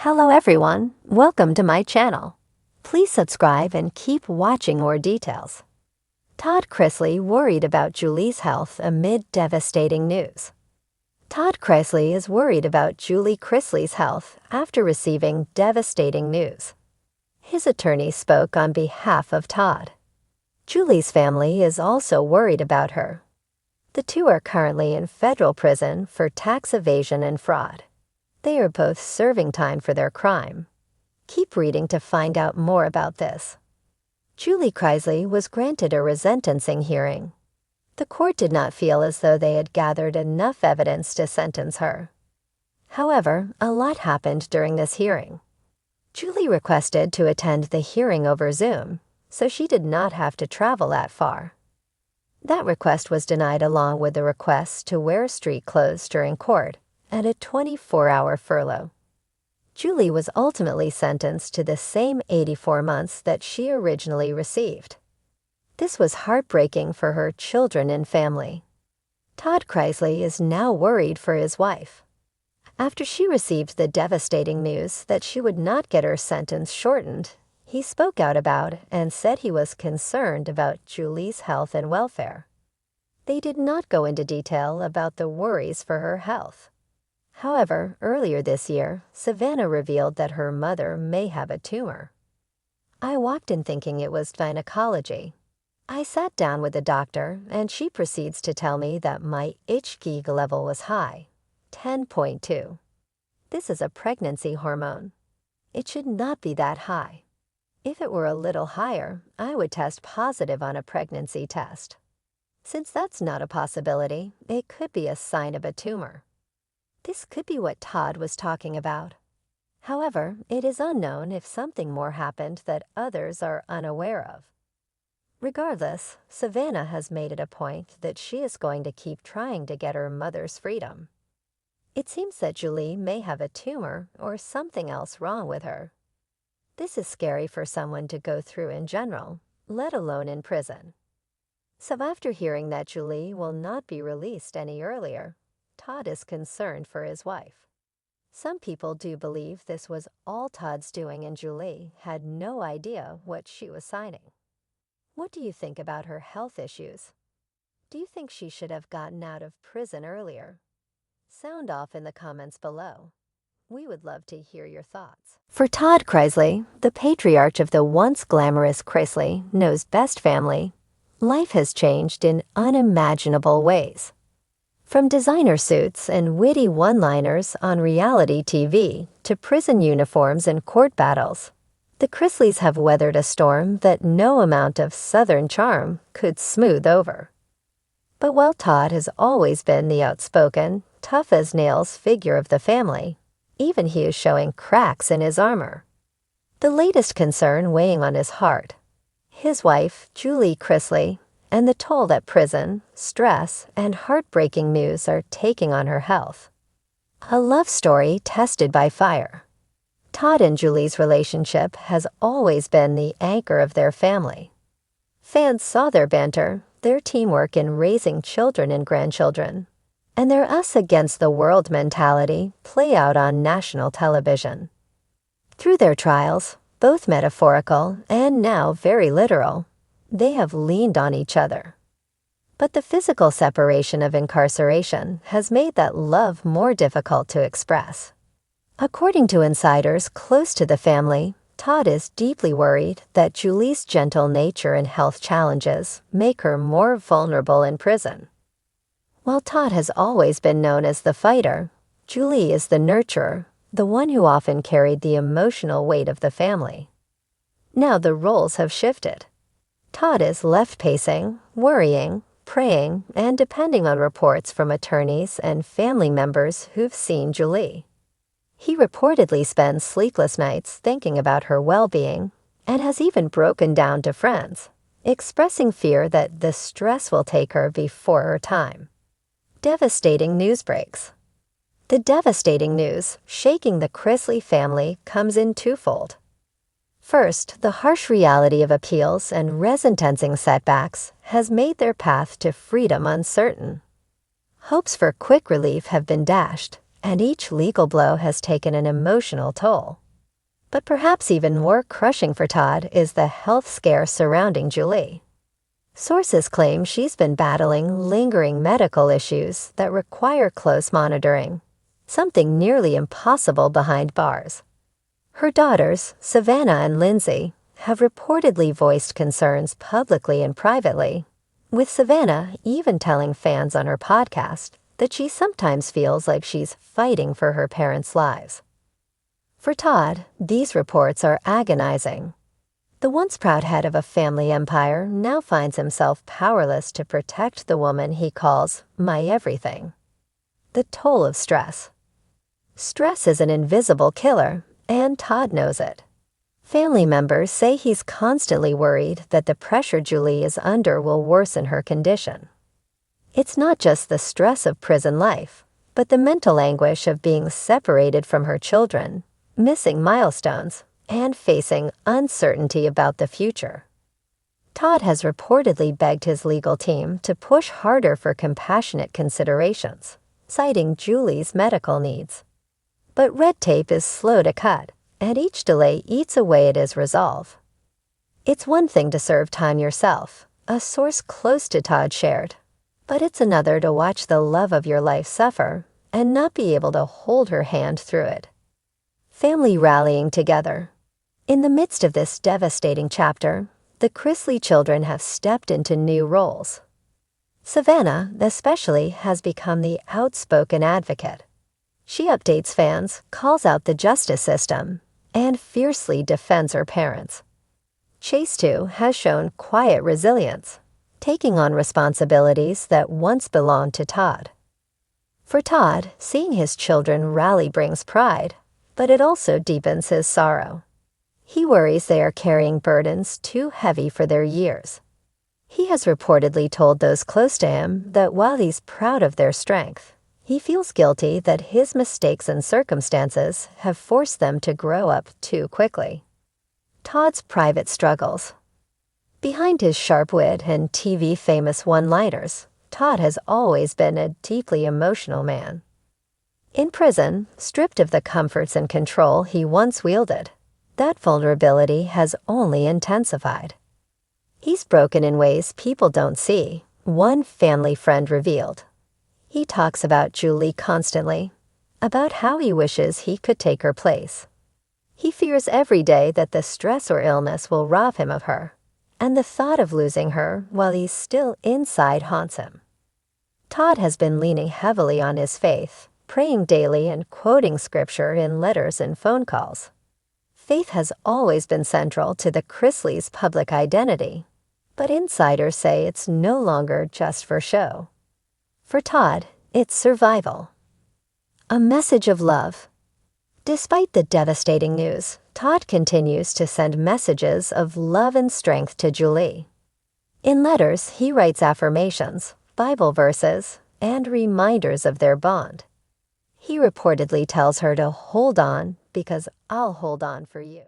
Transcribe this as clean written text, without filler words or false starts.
Hello everyone, welcome to my channel. Please subscribe and keep watching more details. Todd Chrisley worried about Julie's health amid devastating news. Todd Chrisley is worried about Julie Chrisley's health after receiving devastating news. His attorney spoke on behalf of Todd. Julie's family is also worried about her. The two are currently in federal prison for tax evasion and fraud. They are both serving time for their crime. Keep reading to find out more about this. Julie Chrisley was granted a resentencing hearing. The court did not feel as though they had gathered enough evidence to sentence her. However, a lot happened during this hearing. Julie requested to attend the hearing over Zoom, so she did not have to travel that far. That request was denied along with the request to wear street clothes during court and a 24-hour furlough. Julie was ultimately sentenced to the same 84 months that she originally received. This was heartbreaking for her children and family. Todd Chrisley is now worried for his wife. After she received the devastating news that she would not get her sentence shortened, he spoke out about and said he was concerned about Julie's health and welfare. They did not go into detail about the worries for her health. However, earlier this year, Savannah revealed that her mother may have a tumor. I walked in thinking it was gynecology. I sat down with the doctor, and she proceeds to tell me that my HCG level was high, 10.2. This is a pregnancy hormone. It should not be that high. If it were a little higher, I would test positive on a pregnancy test. Since that's not a possibility, it could be a sign of a tumor. This could be what Todd was talking about. However, it is unknown if something more happened that others are unaware of. Regardless, Savannah has made it a point that she is going to keep trying to get her mother's freedom. It seems that Julie may have a tumor or something else wrong with her. This is scary for someone to go through in general, let alone in prison. So after hearing that Julie will not be released any earlier, Todd is concerned for his wife. Some people do believe this was all Todd's doing and Julie had no idea what she was signing. What do you think about her health issues? Do you think she should have gotten out of prison earlier? Sound off in the comments below. We would love to hear your thoughts. For Todd Chrisley, the patriarch of the once glamorous Chrisley knows best family, life has changed in unimaginable ways. From designer suits and witty one-liners on reality TV to prison uniforms and court battles, the Chrisleys have weathered a storm that no amount of Southern charm could smooth over. But while Todd has always been the outspoken, tough-as-nails figure of the family, even he is showing cracks in his armor. The latest concern weighing on his heart, his wife, Julie Chrisley, and the toll that prison, stress, and heartbreaking news are taking on her health. A love story tested by fire. Todd and Julie's relationship has always been the anchor of their family. Fans saw their banter, their teamwork in raising children and grandchildren, and their us-against-the-world mentality play out on national television. Through their trials, both metaphorical and now very literal, they have leaned on each other. But the physical separation of incarceration has made that love more difficult to express. According to insiders close to the family, Todd is deeply worried that Julie's gentle nature and health challenges make her more vulnerable in prison. While Todd has always been known as the fighter, Julie is the nurturer, the one who often carried the emotional weight of the family. Now the roles have shifted. Todd is left pacing, worrying, praying, and depending on reports from attorneys and family members who've seen Julie. He reportedly spends sleepless nights thinking about her well-being and has even broken down to friends, expressing fear that the stress will take her before her time. Devastating news breaks. The devastating news shaking the Chrisley family comes in twofold. First, the harsh reality of appeals and resentencing setbacks has made their path to freedom uncertain. Hopes for quick relief have been dashed, and each legal blow has taken an emotional toll. But perhaps even more crushing for Todd is the health scare surrounding Julie. Sources claim she's been battling lingering medical issues that require close monitoring, something nearly impossible behind bars. Her daughters, Savannah and Lindsay, have reportedly voiced concerns publicly and privately, with Savannah even telling fans on her podcast that she sometimes feels like she's fighting for her parents' lives. For Todd, these reports are agonizing. The once proud head of a family empire now finds himself powerless to protect the woman he calls my everything. The toll of stress. Stress is an invisible killer, and Todd knows it. Family members say he's constantly worried that the pressure Julie is under will worsen her condition. It's not just the stress of prison life, but the mental anguish of being separated from her children, missing milestones, and facing uncertainty about the future. Todd has reportedly begged his legal team to push harder for compassionate considerations, citing Julie's medical needs. But red tape is slow to cut, and each delay eats away at his resolve. It's one thing to serve time yourself, a source close to Todd shared, but it's another to watch the love of your life suffer and not be able to hold her hand through it. Family rallying together. In the midst of this devastating chapter, the Chrisley children have stepped into new roles. Savannah, especially, has become the outspoken advocate. She updates fans, calls out the justice system, and fiercely defends her parents. Chase, too, has shown quiet resilience, taking on responsibilities that once belonged to Todd. For Todd, seeing his children rally brings pride, but it also deepens his sorrow. He worries they are carrying burdens too heavy for their years. He has reportedly told those close to him that while he's proud of their strength, he feels guilty that his mistakes and circumstances have forced them to grow up too quickly. Todd's private struggles. Behind his sharp wit and TV-famous one-liners, Todd has always been a deeply emotional man. In prison, stripped of the comforts and control he once wielded, that vulnerability has only intensified. He's broken in ways people don't see, one family friend revealed. He talks about Julie constantly, about how he wishes he could take her place. He fears every day that the stress or illness will rob him of her, and the thought of losing her while he's still inside haunts him. Todd has been leaning heavily on his faith, praying daily and quoting scripture in letters and phone calls. Faith has always been central to the Chrisleys' public identity, but insiders say it's no longer just for show. For Todd, it's survival. A message of love. Despite the devastating news, Todd continues to send messages of love and strength to Julie. In letters, he writes affirmations, Bible verses, and reminders of their bond. He reportedly tells her to hold on because I'll hold on for you.